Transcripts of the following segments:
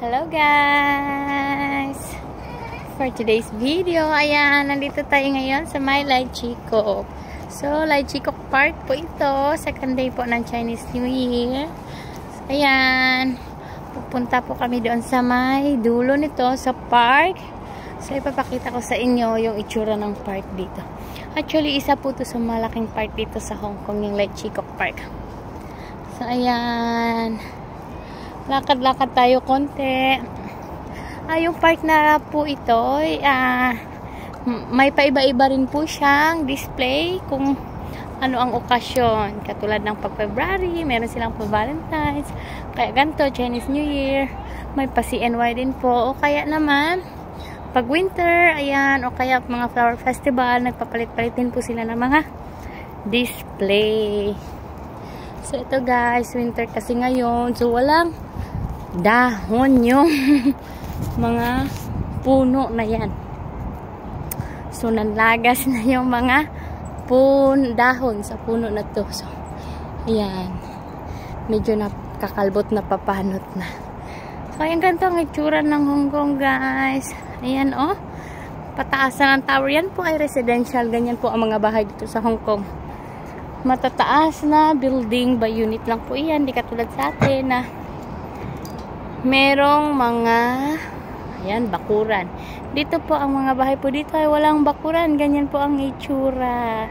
Hello guys! For today's video, ayan, nandito tayo ngayon sa may Lai Chi-Kok. So, Lai Chi-Kok Park po ito. Second day po ng Chinese New Year. So, ayan, pupunta po kami doon sa may dulo nito, sa park. So, ipapakita ko sa inyo yung itsura ng park dito. Actually, isa po ito sa malaking park dito sa Hong Kong, yung Lai Chi-Kok Park. So, ayan, lakad-lakad tayo konti. Yung park na po ito, may paiba-iba rin po siyang display kung ano ang okasyon. Katulad ng pag-February, meron silang pa-Valentine's. Kaya ganito, Chinese New Year. May pa-CNY din po. O kaya naman, pag-winter, ayan, o kaya mga flower festival, nagpapalit-palit din po sila ng mga display. So, ito guys, winter kasi ngayon. So, walang dahon yung mga puno na yan. So, nanlagas na yung mga dahon sa puno na to. So, ayan. Medyo nakakalbot na papanot na. So, ayan, ganito ang itsura ng Hong Kong guys. Ayan, oh. Pataasan ng tower. Yan po ay residential. Ganyan po ang mga bahay dito sa Hong Kong. Matataas na building by unit lang po yan. Di katulad sa atin na merong mga ayan, bakuran. Dito po ang mga bahay po dito ay walang bakuran. Ganyan po ang itsura.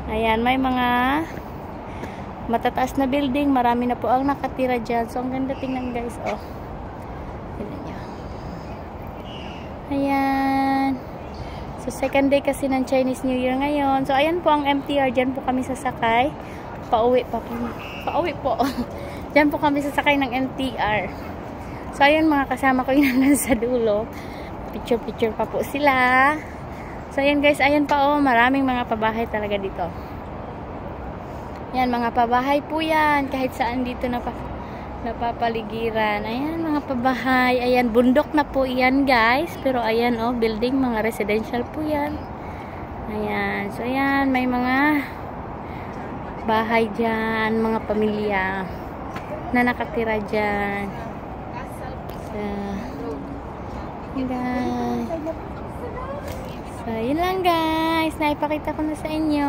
Ayan, may mga matataas na building. Marami na po ang nakatira dyan. So, ang ganda tingnan guys. Oh. Tingnan nyo. Ayan. So, second day kasi ng Chinese New Year ngayon. So, ayan po ang MTR. Diyan po kami sasakay. Pauwi pa po. Pauwi po. Diyan po kami sasakay ng MTR. So, ayan mga kasama ko yung nandun sa dulo. Picture-picture pa po sila. So, ayan guys. Ayan pa oh. Maraming mga pabahay talaga dito. Ayan, mga pabahay po yan. Kahit saan dito napapaligiran. Ayan, mga pabahay. Ayan, bundok na po yan guys. Pero ayan oh, building, mga residential po yan. Ayan. So, ayan, may mga bahay dyan. Mga pamilya na nakatira dyan. Guys. So, yun lang guys. Naipakita ko na sa inyo.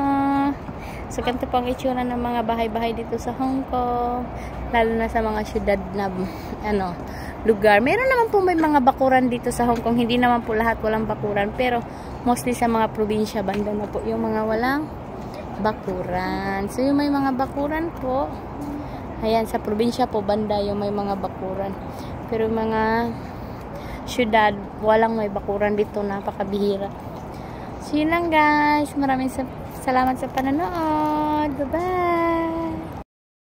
So, ganito po ang itsura ng mga bahay-bahay dito sa Hong Kong. Lalo na sa mga syudad na lugar. Meron naman po may mga bakuran dito sa Hong Kong. Hindi naman po lahat walang bakuran. Pero, mostly sa mga probinsya, banda na po yung mga walang bakuran. So, yung may mga bakuran po, ayan, sa probinsya po, banda yung may mga bakuran. Pero mga syudad, walang may bakuran dito, napakabihira. So, yun lang guys. Maraming salamat sa panonood. Bye-bye!